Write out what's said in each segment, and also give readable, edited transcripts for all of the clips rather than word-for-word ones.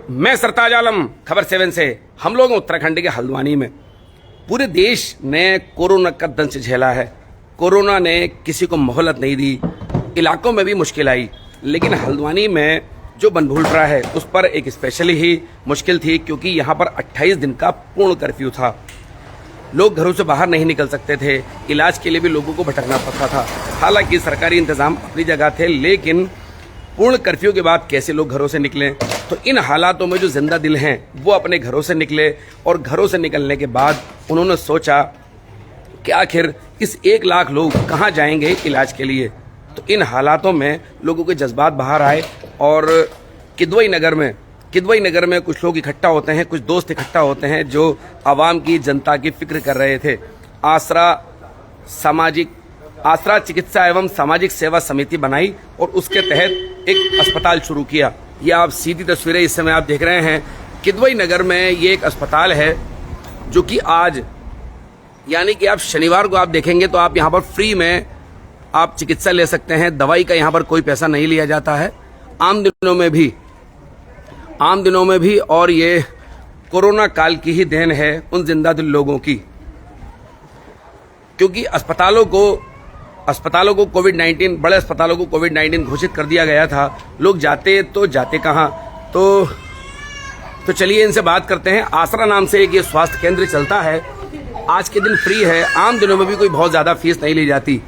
मैं सरताज आलम, खबर 7 से। हम लोग उत्तराखंड के हल्द्वानी में, पूरे देश ने कोरोना का दंश झेला है। कोरोना ने किसी को मोहलत नहीं दी, इलाकों में भी मुश्किल आई, लेकिन हल्द्वानी में जो बनभूलरा है उस पर एक स्पेशली ही मुश्किल थी, क्योंकि यहाँ पर 28 दिन का पूर्ण कर्फ्यू था। लोग घरों से बाहर नहीं निकल सकते थे, इलाज के लिए भी लोगों को भटकना पड़ता था। हालांकि सरकारी इंतजाम अपनी जगह थे, लेकिन पूर्ण कर्फ्यू के बाद कैसे लोग घरों से निकलें। तो इन हालातों में जो जिंदा दिल हैं वो अपने घरों से निकले, और घरों से निकलने के बाद उन्होंने सोचा कि आखिर इस 1 लाख लोग कहाँ जाएंगे इलाज के लिए। तो इन हालातों में लोगों के जज्बात बाहर आए, और किदवई नगर में कुछ लोग इकट्ठा होते हैं, कुछ दोस्त इकट्ठा होते हैं जो आवाम की, जनता की फिक्र कर रहे थे। आसरा चिकित्सा एवं सामाजिक सेवा समिति बनाई और उसके तहत एक अस्पताल शुरू किया। ये आप सीधी तस्वीरें इस समय आप देख रहे हैं। किदवई नगर में ये एक अस्पताल है जो कि आज, यानी कि आप शनिवार को आप देखेंगे तो आप यहाँ पर फ्री में आप चिकित्सा ले सकते हैं। दवाई का यहाँ पर कोई पैसा नहीं लिया जाता है, आम दिनों में भी। और ये कोरोना काल की ही देन है उन जिंदा दिल लोगों की, क्योंकि अस्पतालों को कोविड-19, बड़े अस्पतालों को कोविड-19 घोषित कर दिया गया था। लोग जाते कहाँ। तो चलिए इनसे बात करते हैं। आसरा नाम से एक ये स्वास्थ्य केंद्र चलता है, आज के दिन फ्री है, आम दिनों में भी कोई बहुत ज़्यादा फीस नहीं ली जाती।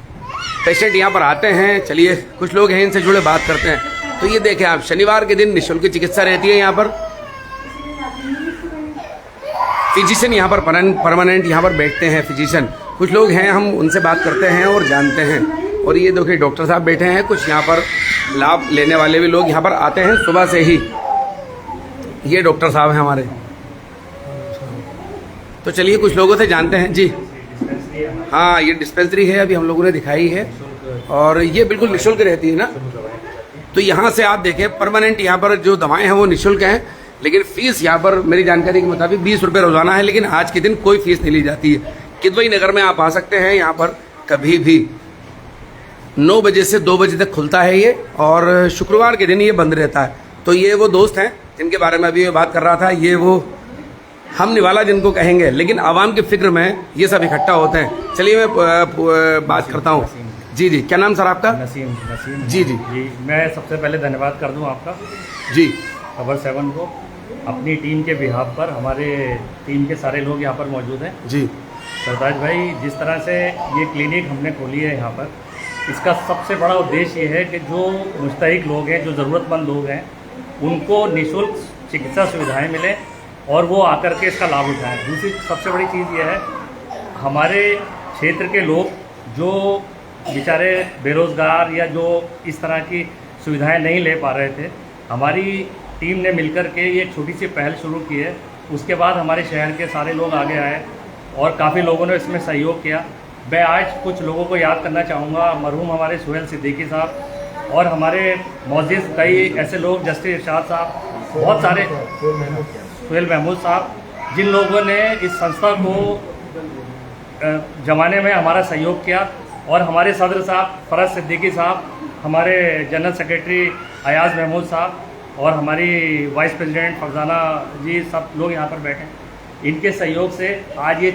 पेशेंट यहाँ पर आते हैं, चलिए कुछ लोग हैं इनसे जुड़े बात करते हैं। तो ये देखें आप, शनिवार के दिन निःशुल्क चिकित्सा रहती है यहाँ पर। फिजिशियन यहाँ पर परमानेंट यहाँ पर बैठते हैं फिजिशियन। कुछ लोग हैं, हम उनसे बात करते हैं और जानते हैं। और ये देखिए डॉक्टर साहब बैठे हैं, कुछ यहाँ पर लाभ लेने वाले भी लोग यहाँ पर आते हैं सुबह से ही। ये डॉक्टर साहब हैं हमारे, तो चलिए कुछ लोगों से जानते हैं जी। हाँ, ये डिस्पेंसरी है, अभी हम लोगों ने दिखाई है, और ये बिल्कुल निःशुल्क रहती है ना। तो यहाँ से आप देखें, परमानेंट यहाँ पर जो दवाएं हैं वो निःशुल्क हैं, लेकिन फीस यहाँ पर मेरी जानकारी के मुताबिक 20 रुपये रोजाना है, लेकिन आज के दिन कोई फीस नहीं ली जाती है। किदवई नगर में आप आ सकते हैं, यहाँ पर कभी भी 9 बजे से 2 बजे तक खुलता है ये, और शुक्रवार के दिन ये बंद रहता है। तो ये वो दोस्त हैं जिनके बारे में अभी मैं बात कर रहा था, ये वो हम निवाला जिनको कहेंगे, लेकिन आवाम की फिक्र में ये सब इकट्ठा होते हैं। चलिए मैं बात करता हूँ। जी, क्या नाम सर आपका? नसीम। जी। मैं सबसे पहले धन्यवाद कर दूं आपका जी, खबर 7 को, अपनी टीम के बिहाफ पर। हमारे टीम के सारे लोग यहाँ पर मौजूद हैं जी। सरताज भाई, जिस तरह से ये क्लिनिक हमने खोली है यहाँ पर, इसका सबसे बड़ा उद्देश्य ये है कि जो मुस्तहिक लोग हैं, जो ज़रूरतमंद लोग हैं, उनको निःशुल्क चिकित्सा सुविधाएँ मिलें और वो आकर के इसका लाभ उठाएँ। दूसरी सबसे बड़ी चीज़ ये है, हमारे क्षेत्र के लोग जो बेचारे बेरोज़गार या जो इस तरह की सुविधाएं नहीं ले पा रहे थे, हमारी टीम ने मिलकर के ये एक छोटी सी पहल शुरू की है। उसके बाद हमारे शहर के सारे लोग आगे आए और काफ़ी लोगों ने इसमें सहयोग किया। मैं आज कुछ लोगों को याद करना चाहूँगा, मरहूम हमारे सुहेल सिद्दीकी साहब, और हमारे मौजूद कई ऐसे लोग, जस्टिस इरशाद साहब, बहुत सारे, सुहेल महमूद साहब, जिन लोगों ने इस संस्था को जमाने में हमारा सहयोग किया। और हमारे सदर साहब फरज सिद्दीकी साहब, हमारे जनरल सेक्रेटरी अयाज महमूद साहब, और हमारी वाइस प्रेसिडेंट फरजाना जी, सब लोग यहाँ पर बैठे। इनके सहयोग से आज ये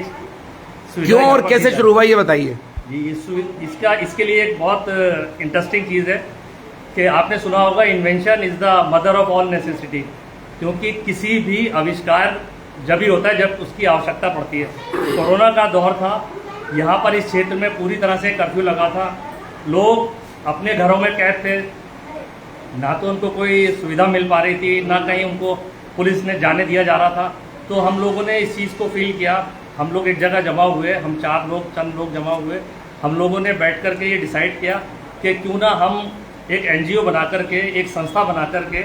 क्यों और कैसे शुरू हुआ ये बताइए जी। इसके लिए एक बहुत इंटरेस्टिंग चीज़ है कि आपने सुना होगा, invention is the mother of all necessity, क्योंकि किसी भी आविष्कार जब ही होता है जब उसकी आवश्यकता पड़ती है। कोरोना का दौर था, यहाँ पर इस क्षेत्र में पूरी तरह से कर्फ्यू लगा था, लोग अपने घरों में कैद थे, ना तो उनको कोई सुविधा मिल पा रही थी, ना कहीं उनको पुलिस ने जाने दिया जा रहा था। तो हम लोगों ने इस चीज़ को फील किया, हम लोग एक जगह जमा हुए, हम चंद लोग जमा हुए, हम लोगों ने बैठ कर के ये डिसाइड किया कि क्यों ना हम एक NGO बना करके, एक संस्था बना करके,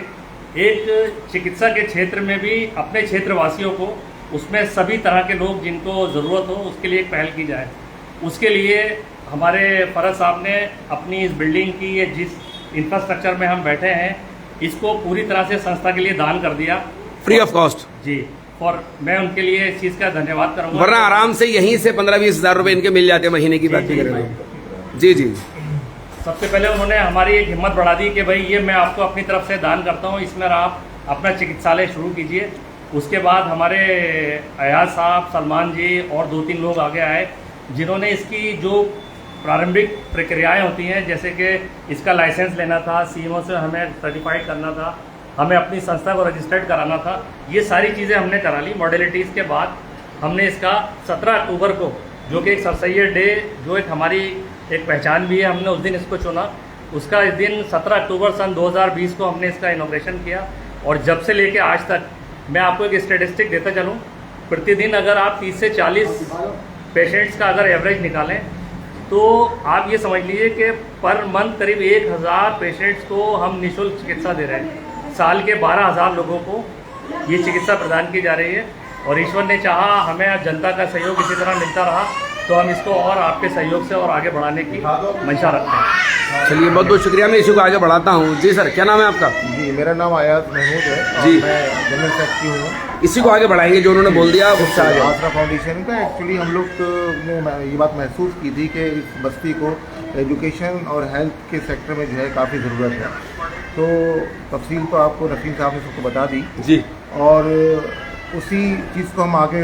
एक चिकित्सा के क्षेत्र में भी अपने क्षेत्रवासियों को, उसमें सभी तरह के लोग जिनको ज़रूरत हो, उसके लिए एक पहल की जाए। उसके लिए हमारे फरज साहब ने अपनी इस बिल्डिंग की, ये जिस इंफ्रास्ट्रक्चर में हम बैठे हैं, इसको पूरी तरह से संस्था के लिए दान कर दिया, फ्री ऑफ कॉस्ट जी। और मैं उनके लिए इस चीज़ का धन्यवाद करूँगा, वरना आराम से यहीं से 15-20 हज़ार रुपये इनके मिल जाते महीने की बात करें। जी। सबसे पहले उन्होंने हमारी एक हिम्मत बढ़ा दी कि भाई ये मैं आपको अपनी तरफ से दान करता हूँ, इसमें आप अपना चिकित्सालय शुरू कीजिए। उसके बाद हमारे अयाज साहब, सलमान जी और 2-3 लोग आगे आए जिन्होंने इसकी जो प्रारंभिक प्रक्रियाएं होती हैं, जैसे कि इसका लाइसेंस लेना था, सीएमओ से हमें सर्टिफाइड करना था, हमें अपनी संस्था को रजिस्टर्ड कराना था, ये सारी चीज़ें हमने करा ली। मॉडलिटीज़ के बाद हमने इसका 17 अक्टूबर को, जो कि एक सर सैयद डे, जो एक हमारी एक पहचान भी है, हमने उस दिन इसको चुना। उसका इस दिन 17 अक्टूबर सन 2020 को हमने इसका इनॉग्रेशन किया। और जब से लेके आज तक मैं आपको एक स्टेटिस्टिक देता चलूँ, प्रतिदिन अगर आप 30 से 40 पेशेंट्स का अगर एवरेज निकालें तो आप ये समझ लीजिए कि पर मंथ करीब 1000 पेशेंट्स को हम निःशुल्क चिकित्सा दे रहे हैं। साल के 12,000 लोगों को ये चिकित्सा प्रदान की जा रही है। और ईश्वर ने चाहा, हमें जनता का सहयोग इसी तरह मिलता रहा तो हम इसको और आपके सहयोग से और आगे बढ़ाने की मंशा रखते हैं। चलिए, बहुत बहुत शुक्रिया। मैं इसी को आगे बढ़ाता हूँ। जी सर, क्या नाम है आपका? जी, मेरा नाम अयाज महमूद है और जी। मैं जनरल सेक्रेटरी हूँ। इसी को आगे बढ़ाएंगे, जो उन्होंने बोल दिया उससे आगे। आसरा फाउंडेशन का एक्चुअली हम लोग ने ये बात महसूस की थी कि इस बस्ती को एजुकेशन और हेल्थ के सेक्टर में जो है काफ़ी ज़रूरत है। तो तफसील तो आपको नसीम साहब ने सबको बता दी जी। और उसी चीज़ को हम आगे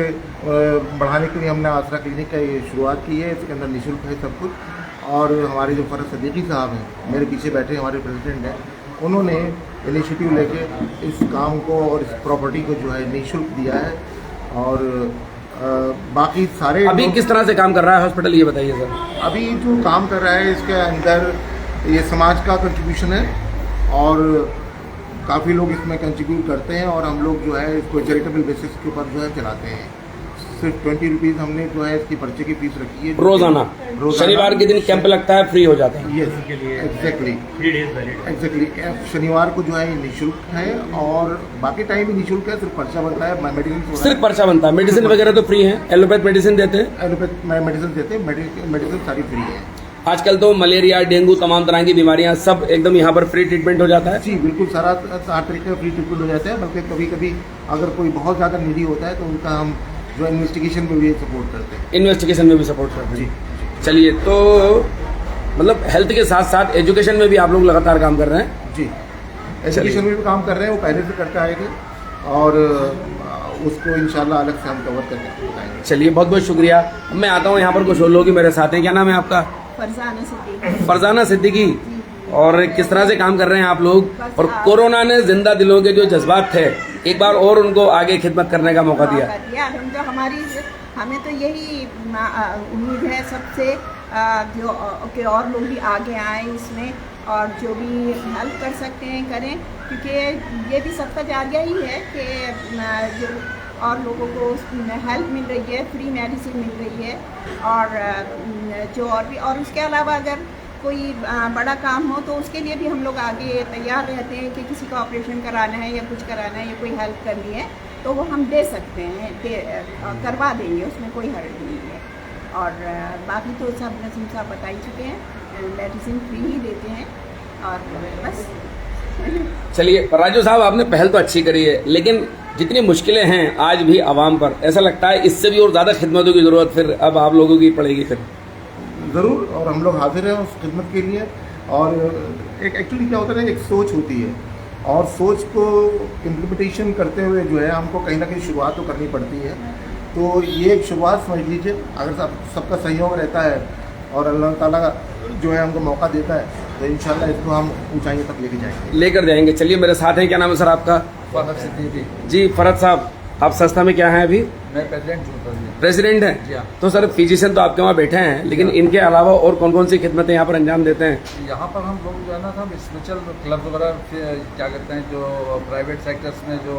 बढ़ाने के लिए हमने आसरा क्लिनिक का ये शुरुआत की है। इसके अंदर निःशुल्क है सब कुछ। और हमारे जो फरज सदीकी साहब हैं, मेरे पीछे बैठे हमारे प्रेसिडेंट हैं, उन्होंने इनिशिएटिव लेके इस काम को और इस प्रॉपर्टी को जो है निःशुल्क दिया है। और बाकी सारे अभी किस तरह से काम कर रहा है हॉस्पिटल, ये बताइए सर। अभी जो काम कर रहा है इसके अंदर ये समाज का कंट्रीब्यूशन है और काफ़ी लोग इसमें कंट्रीब्यूट करते हैं और हम लोग जो है इसको चैरिटेबल बेसिस के ऊपर जो है चलाते हैं। सिर्फ 20 रुपीज़ हमने जो है इसकी पर्चे की फीस रखी है रोजाना। शनिवार के दिन कैंप लगता है, फ्री हो जाता है। Yes, exactly 3 days valid. Exactly. शनिवार को जो है निःशुल्क है और बाकी टाइम भी निःशुल्क है। सिर्फ पर्चा बनता है, मेडिसिन सिर्फ पर्चा बनता है। मेडिसिन वगैरह तो फ्री है, एलोपैथ मेडिसिन देते हैं, एलोपैथ मेडिसिन देते हैं, मेडिसिन सारी फ्री है। आजकल तो मलेरिया, डेंगू, तमाम तरह की बीमारियां सब एकदम यहाँ पर फ्री ट्रीटमेंट हो जाता है। जी बिल्कुल, सारा हर तरीके का फ्री ट्रीटमेंट हो जाता है। बल्कि कभी कभी अगर कोई बहुत ज़्यादा निडी होता है तो उनका हम जो इन्वेस्टिगेशन में भी सपोर्ट करते हैं। इन्वेस्टिगेशन में भी सपोर्ट करते जी। हैं। चलिए, तो मतलब हेल्थ के साथ साथ एजुकेशन में भी आप लोग लगातार काम कर रहे हैं। जी, एजुकेशन में भी काम कर रहे हैं। वो पहले से करते आए थे और उसको इंशाल्लाह अलग से हम कवर करके बताएंगे। चलिए, बहुत बहुत शुक्रिया। मैं आता हूँ, यहाँ पर कुछ और लोग ही मेरे साथ हैं। क्या नाम है आपका? फरजाना सिद्दीकी। फरजाना सिद्दीकी। और किस तरह से काम कर रहे हैं आप लोग? और कोरोना ने जिंदा दिलों के जो जज्बात थे, एक बार और उनको आगे खिदमत करने का मौका दिया। हमें तो यही उम्मीद है सबसे जो कि और लोग भी आगे आए इसमें और जो भी हेल्प कर सकते हैं करें, क्योंकि ये भी सबका जारिया ही है कि जो और लोगों को हेल्प मिल रही है, फ्री मेडिसिन मिल रही है। और जो और भी, और उसके अलावा अगर कोई बड़ा काम हो तो उसके लिए भी हम लोग आगे तैयार रहते हैं कि किसी को ऑपरेशन कराना है या कुछ कराना है या कोई हेल्प करनी है तो वो हम दे सकते हैं, करवा देंगे, उसमें कोई हर्ज नहीं है। और बाकी तो सब नसीम साहब बता ही चुके हैं, मेडिसिन फ्री ही देते हैं और बस। चलिए राजू साहब, आपने पहल तो अच्छी करी है, लेकिन जितनी मुश्किलें हैं आज भी आवाम पर, ऐसा लगता है इससे भी और ज़्यादा खिदमतों की ज़रूरत फिर अब आप लोगों की पड़ेगी फिर। ज़रूर, और हम लोग हाजिर हैं उस खिदमत के लिए। और एक एक्चुअली क्या होता है ना, एक सोच होती है और सोच को इम्प्लीमेंटेशन करते हुए जो है हमको कहीं ना कहीं शुरुआत तो करनी पड़ती है। तो ये एक शुरुआत समझ लीजिए। अगर सबका सहयोग रहता है और अल्लाह ताला जो है हमको मौका देता है तो इंशाल्लाह इसको हम ऊंचाई तक लेकर जाएंगे। चलिए, मेरे साथ हैं। क्या नाम है सर आपका? फरहत सिद्दीकी। जी फरहत साहब, आप संस्था में क्या हैं अभी? मैं प्रेसिडेंट हूँ। प्रेसिडेंट हैं? जी हाँ। तो सर फिजिशियन तो आपके वहाँ बैठे हैं, लेकिन इनके अलावा और कौन कौन सी खिदमतें यहाँ पर अंजाम देते हैं? यहाँ पर हम लोग जो है ना सब स्पेशल क्लब वगैरह क्या कहते हैं, जो प्राइवेट सेक्टर्स में जो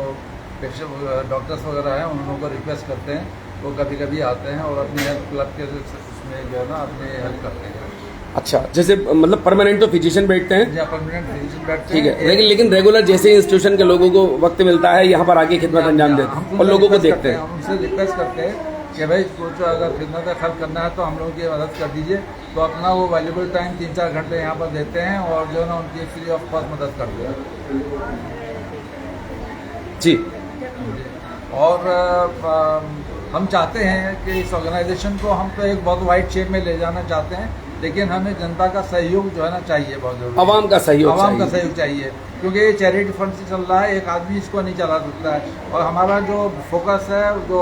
पेशेंट डॉक्टर्स वगैरह हैं उन लोगों को रिक्वेस्ट करते हैं, वो कभी कभी आते हैं और अपनी हेल्थ क्लब के उसमें जो है ना अपनी हेल्प करते हैं। अच्छा, जैसे मतलब परमानेंट तो फिजिशियन बैठते हैं, या परमानेंट फिजिशियन बैठते ठीक हैं, है, लेकिन रेगुलर जैसे इंस्टीट्यूशन के लोगों को वक्त मिलता है यहाँ पर आके खिदमत अंजाम देते हैं और लोगों को देखते हैं। हम उनसे रिक्वेस्ट करते हैं कि भाई कुछ अगर खिदमत का खर्च करना है तो हम लोगों की मदद कर दीजिए। तो अपना वो वैल्यूबल टाइम 3-4 घंटे यहाँ पर देते हैं और जो है ना उनकी फ्री ऑफ कॉस्ट मदद करते हैं। जी। और हम चाहते हैं कि इस ऑर्गेनाइजेशन को हम तो एक बहुत वाइड शेप में ले जाना चाहते हैं, लेकिन हमें जनता का सहयोग जो है ना चाहिए, बहुत जरूरी। आवाम का सहयोग आवाम का चाहिए। सहयोग चाहिए, क्योंकि ये चैरिटी फंड से चल रहा है, एक आदमी इसको नहीं चला सकता है। और हमारा जो फोकस है, जो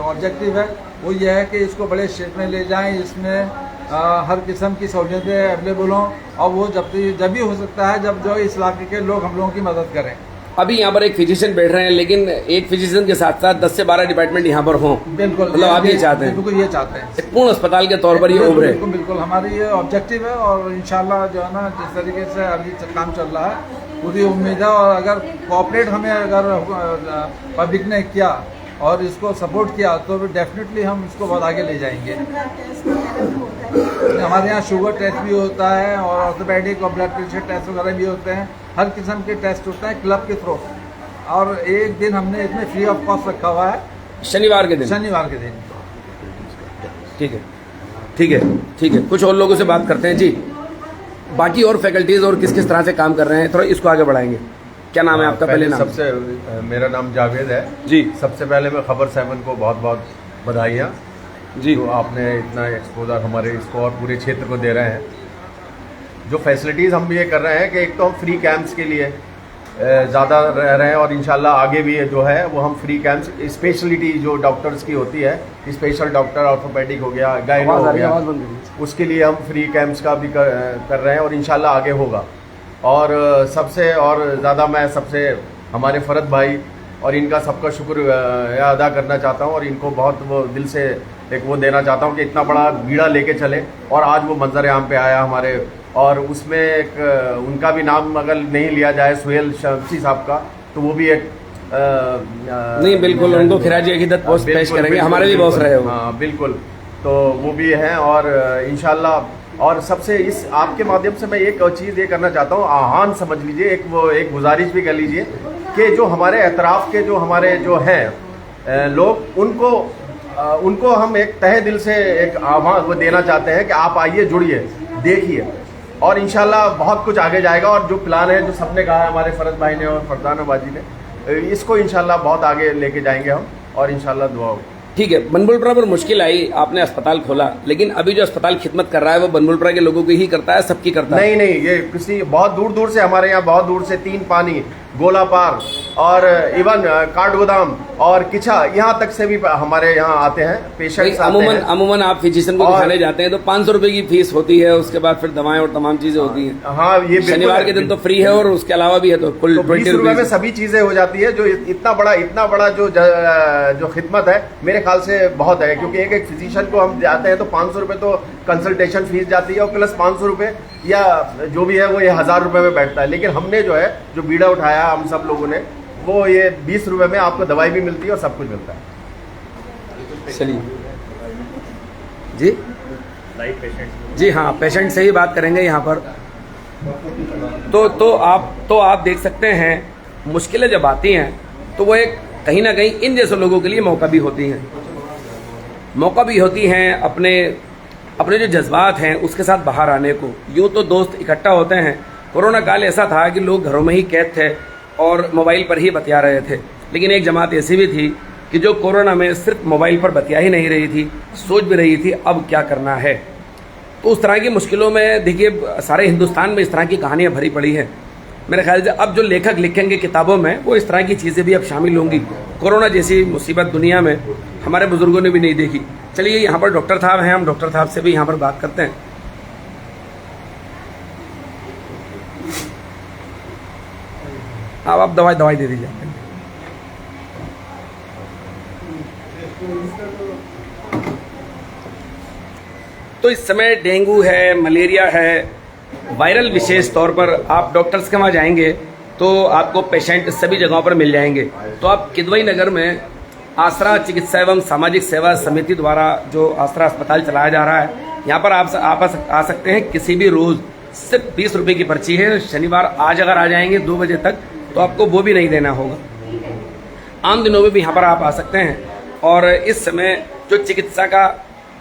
ऑब्जेक्टिव है, वो ये है कि इसको बड़े शेप में ले जाएं, इसमें हर किस्म की सहूलियतें अवेलेबल हों, और वो जब भी हो सकता है जब जो इस इलाके के लोग हम लोगों की मदद करें। अभी यहाँ पर एक फिजिशियन बैठ रहे हैं, लेकिन एक फिजिशियन के साथ साथ 10 से 12 डिपार्टमेंट यहाँ पर हों। बिल्कुल, मतलब आप ये चाहते हैं, बिल्कुल ये चाहते हैं, एक पूर्ण अस्पताल के तौर पर ये बिल्कुल, उभरे। बिल्कुल बिल्कुल हमारी ये ऑब्जेक्टिव है। और इंशाल्लाह जो है ना, जिस तरीके से अभी काम चल रहा है, पूरी उम्मीद है। और अगर कोऑपरेट हमें अगर पब्लिक ने किया और इसको सपोर्ट किया, तो डेफिनेटली हम इसको बहुत आगे ले जाएंगे। हमारे यहाँ शुगर टेस्ट भी होता है, और ऑर्थोपेडिक और ब्लड प्रेशर टेस्ट वगैरह भी होते हैं, हर किस्म के टेस्ट होते हैं क्लब के थ्रू। और एक दिन हमने इसमें फ्री ऑफ कॉस्ट रखा हुआ है, शनिवार के दिन। शनिवार के दिन। ठीक है, ठीक है, ठीक है। कुछ और लोगों से बात करते हैं जी। बाकी और फैकल्टीज और किस किस तरह से काम कर रहे हैं, थोड़ा इसको आगे बढ़ाएंगे। क्या नाम है आपका? पहले नाम। सबसे मेरा नाम जावेद है जी। सबसे पहले मैं खबर 7 को बहुत बहुत बधाइयाँ जी। जो आपने इतना एक्सपोजर हमारे इसको और पूरे क्षेत्र को दे रहे हैं। जो फैसिलिटीज़ हम ये कर रहे हैं कि एक तो हम फ्री कैंप्स के लिए ज़्यादा रह रहे हैं, और इंशाल्लाह आगे भी जो है वो हम फ्री कैंप्स, स्पेशलिटी जो डॉक्टर्स की होती है, स्पेशल डॉक्टर, ऑर्थोपेडिक हो गया, गायनो हो गया, उसके लिए हम फ्री कैंप्स का भी कर रहे हैं, और इंशाल्लाह आगे होगा। और सबसे और ज़्यादा मैं सबसे हमारे फ़रद भाई और इनका सबका शुक्र अदा करना चाहता हूँ, और इनको बहुत वो दिल से एक वो देना चाहता हूँ कि इतना बड़ा बीड़ा लेके चले, और आज वो मंजर आम पे आया हमारे। और उसमें एक उनका भी नाम अगर नहीं लिया जाए, सुहेल शमसी साहब का, तो वो भी एक नहीं, बिल्कुल उनको खिराजी अकीदत पोस्ट पेश करेंगे, हमारे भी बॉस रहे हो। हाँ बिल्कुल, तो वो भी हैं। और इंशाल्लाह, और सबसे इस आपके माध्यम से मैं एक चीज़ ये करना चाहता हूँ, आह्वान समझ लीजिए, एक गुजारिश भी कर लीजिए कि जो हमारे एतराफ़ के जो हमारे जो हैं लोग, उनको हम एक तहे दिल से एक आह्वान वो देना चाहते हैं कि आप आइए, जुड़िए, देखिए, और इंशाल्लाह बहुत कुछ आगे जाएगा। और जो प्लान है, जो सबने कहा है, हमारे फरद भाई ने और फरदाना बाजी ने, इसको इंशाल्लाह बहुत आगे लेके जाएंगे हम, और इंशाल्लाह दुआ होगी। ठीक है। बनमुलपुरा पर मुश्किल आई, आपने अस्पताल खोला, लेकिन अभी जो अस्पताल खिदमत कर रहा है वो बनमुलपुरा के लोगों की ही करता है, सबकी करता है? नहीं, ये किसी बहुत दूर दूर से, हमारे यहाँ बहुत दूर से 3 पानी, गोलापार और इवन काठगोदाम और किछा, यहाँ तक से भी हमारे यहाँ आते हैं पेशेंट्स। अमूमन आप फिजिशियन को दिखाने जाते हैं तो 500 रुपए की फीस होती है, उसके बाद फिर दवाएं और तमाम चीजें होती हैं। हाँ, ये शनिवार के दिन तो फ्री है, और उसके अलावा भी है, तो कुल 20 रुपए में सभी चीजें हो जाती है। जो इतना बड़ा जो खिदमत है, मेरे ख्याल से बहुत है, क्योंकि एक फिजिशियन को हम जाते हैं तो 500 रुपए तो कंसल्टेशन फीस जाती है, और प्लस 500 रुपए या जो भी है वो ये 1000 रुपए में बैठता है। लेकिन हमने जो है जो बीड़ा उठाया हम सब लोगों ने, वो ये 20 रुपए में आपको दवाई भी मिलती है और सब कुछ मिलता है। चलिए जी, लाइव पेशेंट जी हाँ, पेशेंट से ही बात करेंगे यहाँ पर। तो आप देख सकते हैं, मुश्किलें जब आती हैं तो वो एक कहीं ना कहीं इन जैसे लोगों के लिए मौका भी होती हैं अपने जो जज्बात हैं उसके साथ बाहर आने को। यूँ तो दोस्त इकट्ठा होते हैं, कोरोना काल ऐसा था कि लोग घरों में ही कैद थे और मोबाइल पर ही बतिया रहे थे, लेकिन एक जमात ऐसी भी थी कि जो कोरोना में सिर्फ मोबाइल पर बतिया ही नहीं रही थी, सोच भी रही थी अब क्या करना है। तो उस तरह की मुश्किलों में देखिए, सारे हिंदुस्तान में इस तरह की कहानियाँ भरी पड़ी हैं। मेरे ख्याल से अब जो लेखक लिखेंगे किताबों में, वो इस तरह की चीज़ें भी अब शामिल होंगी। कोरोना जैसी मुसीबत दुनिया में हमारे बुजुर्गों ने भी नहीं देखी। चलिए, यहाँ पर डॉक्टर साहब हैं, हम डॉक्टर साहब से भी यहाँ पर बात करते हैं। अब आप दवाई दे दीजिए। तो इस समय डेंगू है, मलेरिया है, वायरल विशेष तौर पर आप डॉक्टर्स के वहाँ जाएंगे तो आपको पेशेंट सभी जगहों पर मिल जाएंगे। तो आप किदवई नगर में आसरा चिकित्सा एवं सामाजिक सेवा समिति द्वारा जो आसरा अस्पताल चलाया जा रहा है, यहाँ पर आप आ सकते हैं किसी भी रोज़। सिर्फ 20 रुपये की पर्ची है। शनिवार आज अगर आ जाएंगे 2 बजे तक तो आपको वो भी नहीं देना होगा। आम दिनों में भी यहाँ पर आप आ सकते हैं। और इस समय जो चिकित्सा का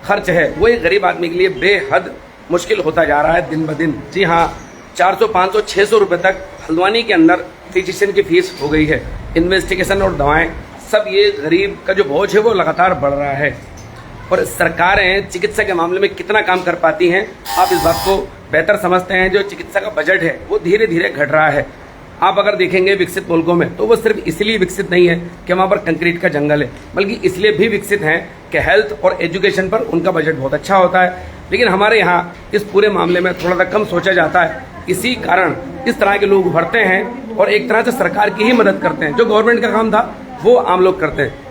खर्च है वो एक गरीब आदमी के लिए बेहद मुश्किल होता जा रहा है दिन ब दिन। जी हाँ, 400, 500, 600 रुपये तक हल्द्वानी के अंदर फिजिशियन की फीस हो गई है। इन्वेस्टिगेशन और दवाएं, सब ये गरीब का जो बोझ है वो लगातार बढ़ रहा है। और सरकारें चिकित्सा के मामले में कितना काम कर पाती हैं, आप इस बात को बेहतर समझते हैं। जो चिकित्सा का बजट है वो धीरे धीरे घट रहा है। आप अगर देखेंगे विकसित मुल्कों में तो वो सिर्फ इसलिए विकसित नहीं है कि वहाँ पर कंक्रीट का जंगल है, बल्कि इसलिए भी विकसित हैं कि हेल्थ और एजुकेशन पर उनका बजट बहुत अच्छा होता है। लेकिन हमारे यहाँ इस पूरे मामले में थोड़ा सा कम सोचा जाता है। इसी कारण इस तरह के लोग उभरते हैं और एक तरह से सरकार की ही मदद करते हैं। जो गवर्नमेंट का काम था वो आम लोग करते हैं।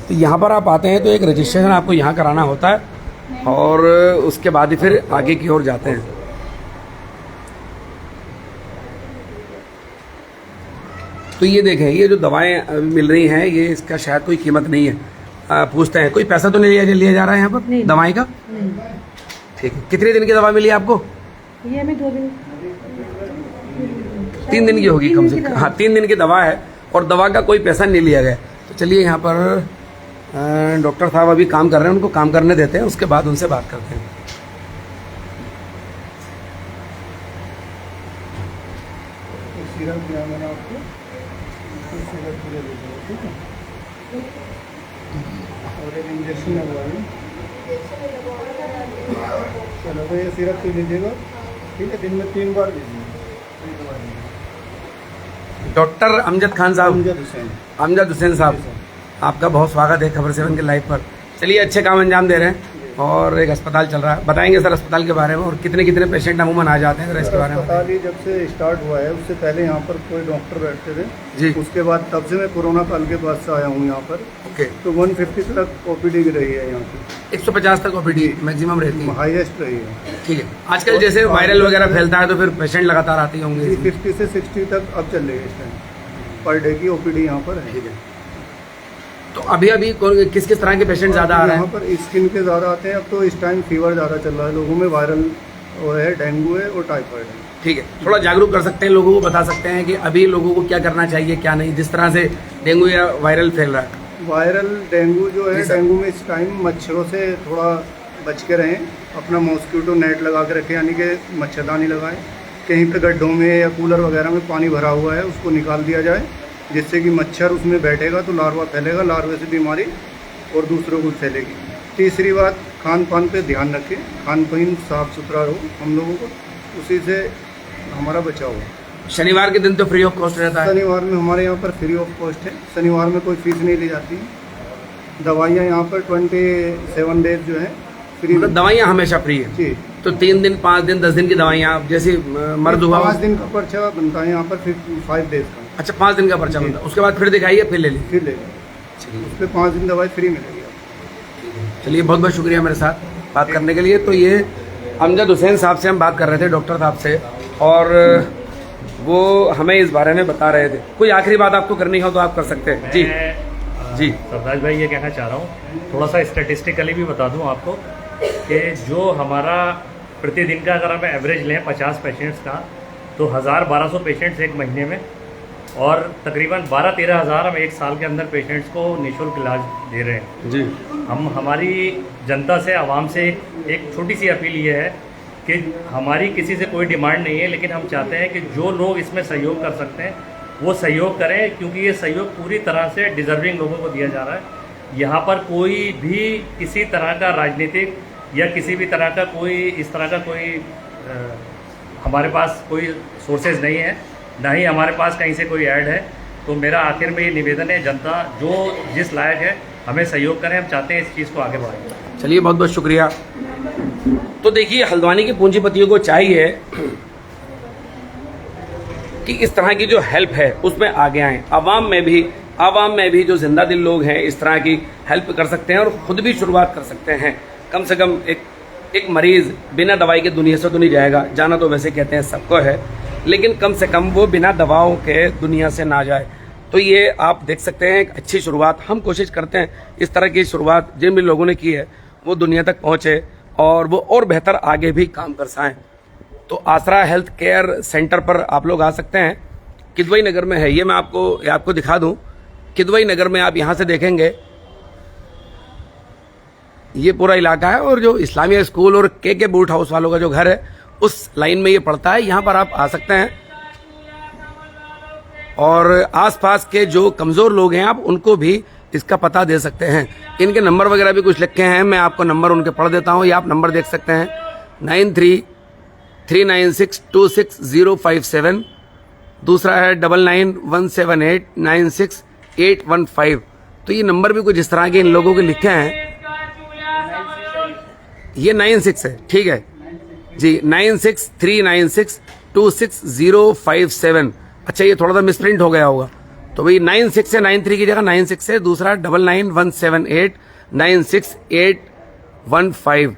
तो यहाँ पर आप आते हैं तो एक रजिस्ट्रेशन आपको यहाँ कराना होता है और उसके बाद ही फिर आगे की ओर जाते हैं। तो ये देखें, ये जो दवाएं मिल रही हैं ये इसका शायद कोई कीमत नहीं है। पूछते हैं कोई पैसा तो नहीं लिया जा रहा है यहाँ पर दवाई का? ठीक है। कितने दिन की दवा मिली आपको? ये हमें 2 दिन 3 दिन की होगी कम से कम। हाँ, 3 दिन की दवा है और दवा का कोई पैसा नहीं लिया गया। तो चलिए यहाँ पर डॉक्टर साहब अभी काम कर रहे हैं, उनको काम करने देते हैं, उसके बाद उनसे बात करते हैं। सीरप दिया मैंने आपको, सीरप पूरे दे दो, ठीक है? और एक इंजेक्शन लगवाइए। चलो तो ये सीरप पी लीजिएगा, ठीक है? दिन में 3 बार लीजिए। डॉक्टर अमजद खान साहब, अमजद हुसैन साहब, आपका बहुत स्वागत है खबर 7 के लाइव पर। चलिए, अच्छे काम अंजाम दे रहे हैं और एक अस्पताल चल रहा है। बताएंगे सर अस्पताल के बारे में और कितने कितने पेशेंट अमूमन आ जाते हैं अगर इसके बारे में? अस्पताल ही जब से स्टार्ट हुआ है उससे पहले यहाँ पर कोई डॉक्टर बैठते थे जी। उसके बाद तब से मैं कोरोना काल के बाद से आया हूँ यहाँ पर। ओके। तो 150 तक ओपीडी रही है यहाँ की, 150 तक ओपीडी मैक्सिमम रहती है, हाईएस्ट रही है। ठीक है। आजकल जैसे वायरल वगैरह फैलता है तो फिर पेशेंट लगातार आते होंगे। 50 से 60 तक अब चल रही है इस टाइम पर डे की ओपीडी यहाँ पर है। ठीक है। तो अभी किस किस तरह के पेशेंट ज़्यादा आ रहे यहाँ हैं? पर स्किन के ज़्यादा आते हैं। अब तो इस टाइम फीवर ज़्यादा चल रहा है लोगों में, वायरल वो है, डेंगू है और टाइफाइड है। ठीक है, थोड़ा जागरूक कर सकते हैं लोगों को, बता सकते हैं कि अभी लोगों को क्या करना चाहिए क्या नहीं, जिस तरह से डेंगू या वायरल फैल रहा है। वायरल डेंगू जो है, डेंगू में इस टाइम मच्छरों से थोड़ा बच के रहें, अपना मॉस्किटो नेट लगा के रखें, यानी कि मच्छरदानी लगाएं। कहीं पे गड्ढों में या कूलर वगैरह में पानी भरा हुआ है उसको निकाल दिया जाए, जिससे कि मच्छर उसमें बैठेगा तो लार्वा फैलेगा, लार्वे से बीमारी और दूसरों को फैलेगी। तीसरी बात, खान पान पे ध्यान रखें, खान पान साफ़ सुथरा हो हम लोगों को, उसी से हमारा बचाव हो। शनिवार के दिन तो फ्री ऑफ कॉस्ट रहता है? शनिवार में हमारे यहाँ पर फ्री ऑफ कॉस्ट है, शनिवार में कोई फीस नहीं ली जाती है। दवाइयाँ यहाँ पर 27 डेज जो है फ्री, मतलब दवाइयाँ हमेशा फ्री है जी। तो 3 दिन 5 दिन 10 दिन की दवाइयाँ जैसे मर्द हुआ 5 दिन का पर्चा बनता है यहाँ पर, फिर 5 डेज का। अच्छा, 5 दिन का पर्चा बनता है, उसके बाद फिर दिखाइए फिर ले लीजिए। फिर ले उस पर 5 दिन दवाई फ्री मिलेगी आपको। चलिए, बहुत बहुत शुक्रिया मेरे साथ बात करने के लिए। तो ये अमजद हुसैन साहब से हम बात कर रहे थे, डॉक्टर साहब से, और वो हमें इस बारे में बता रहे थे। कोई आखिरी बात आपको करनी हो तो आप कर सकते हैं। जी जी सरदार भाई, ये कहना चाह रहा हूँ, थोड़ा सा स्टेटिस्टिकली भी बता दूँ आपको कि जो हमारा प्रतिदिन का अगर हम एवरेज लें 50 पेशेंट्स का, तो 1000-1200 पेशेंट्स एक महीने में, और तकरीबन 12-13 हज़ार हम एक साल के अंदर पेशेंट्स को निःशुल्क इलाज दे रहे हैं जी। हम हमारी जनता से, आवाम से एक छोटी सी अपील ये है कि हमारी किसी से कोई डिमांड नहीं है, लेकिन हम चाहते हैं कि जो लोग इसमें सहयोग कर सकते हैं वो सहयोग करें, क्योंकि ये सहयोग पूरी तरह से डिज़र्विंग लोगों को दिया जा रहा है। यहाँ पर कोई भी किसी तरह का राजनीतिक या किसी भी तरह का कोई इस तरह का कोई हमारे पास कोई सोर्सेज नहीं है, ना ही हमारे पास कहीं से कोई ऐड है। तो मेरा आखिर में ये निवेदन है, जनता जो जिस लायक है हमें सहयोग करें, हम चाहते हैं इस चीज़ को आगे बढ़ाएं। चलिए, बहुत बहुत शुक्रिया। तो देखिए, हल्द्वानी के पूंजीपतियों को चाहिए कि इस तरह की जो हेल्प है उसमें आगे आएं। आवाम में भी जो जिंदा दिल लोग हैं इस तरह की हेल्प कर सकते हैं और ख़ुद भी शुरुआत कर सकते हैं। कम से कम एक मरीज़ बिना दवाई के दुनिया से तो नहीं जाएगा, जाना तो वैसे कहते हैं सबको है, लेकिन कम से कम वो बिना दवाओं के दुनिया से ना जाए। तो ये आप देख सकते हैं एक अच्छी शुरुआत। हम कोशिश करते हैं इस तरह की शुरुआत जिन भी लोगों ने की है वो दुनिया तक पहुँचे और वो और बेहतर आगे भी काम कर सकें। तो आसरा हेल्थ केयर सेंटर पर आप लोग आ सकते हैं, किदवई नगर में है। ये मैं आपको दिखा दूं, किदवई नगर में आप यहाँ से देखेंगे ये पूरा इलाका है और जो इस्लामिया स्कूल और के बूट हाउस वालों का जो घर है उस लाइन में ये पड़ता है। यहाँ पर आप आ सकते हैं और आसपास के जो कमज़ोर लोग हैं आप उनको भी इसका पता दे सकते हैं। इनके नंबर वगैरह भी कुछ लिखे हैं, मैं आपको नंबर उनके पढ़ देता हूँ। ये आप नंबर देख सकते हैं 9339626057, दूसरा है 9917896815। तो ये नंबर भी कुछ इस तरह के इन लोगों के लिखे हैं। ये 96 है, ठीक है जी, 9639626057। अच्छा, ये थोड़ा सा मिसप्रिंट हो गया होगा, तो भाई 96 से 93 की जगह 96 है, दूसरा 9917896815।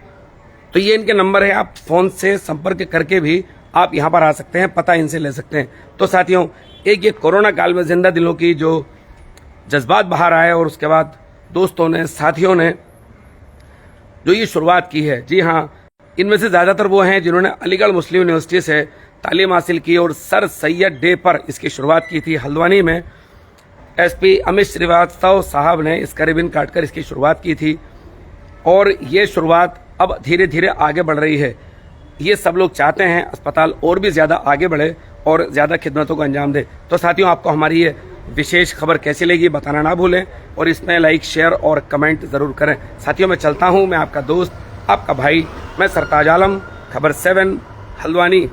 तो ये इनके नंबर है, आप फ़ोन से संपर्क करके भी आप यहाँ पर आ सकते हैं, पता इनसे ले सकते हैं। तो साथियों, एक ये कोरोना काल में जिंदा दिलों की जो जज्बात बाहर आए और उसके बाद दोस्तों ने, साथियों ने जो ये शुरुआत की है, जी हाँ, इनमें से ज़्यादातर वो हैं जिन्होंने अलीगढ़ मुस्लिम यूनिवर्सिटी से तालीम हासिल की और सर सैयद डे पर इसकी शुरुआत की थी। हल्द्वानी में एसपी अमित श्रीवास्तव साहब ने इसका रिबन काटकर इसकी शुरुआत की थी और ये शुरुआत अब धीरे धीरे आगे बढ़ रही है। ये सब लोग चाहते हैं अस्पताल और भी ज़्यादा आगे बढ़े और ज़्यादा खिदमतों को अंजाम दे। तो साथियों, आपको हमारी ये विशेष खबर कैसी लगी बताना ना भूलें और इसमें लाइक, शेयर और कमेंट ज़रूर करें। साथियों, मैं चलता हूँ, मैं आपका दोस्त, आपका भाई, मैं सरताज आलम, खबर 7 हल्द्वानी।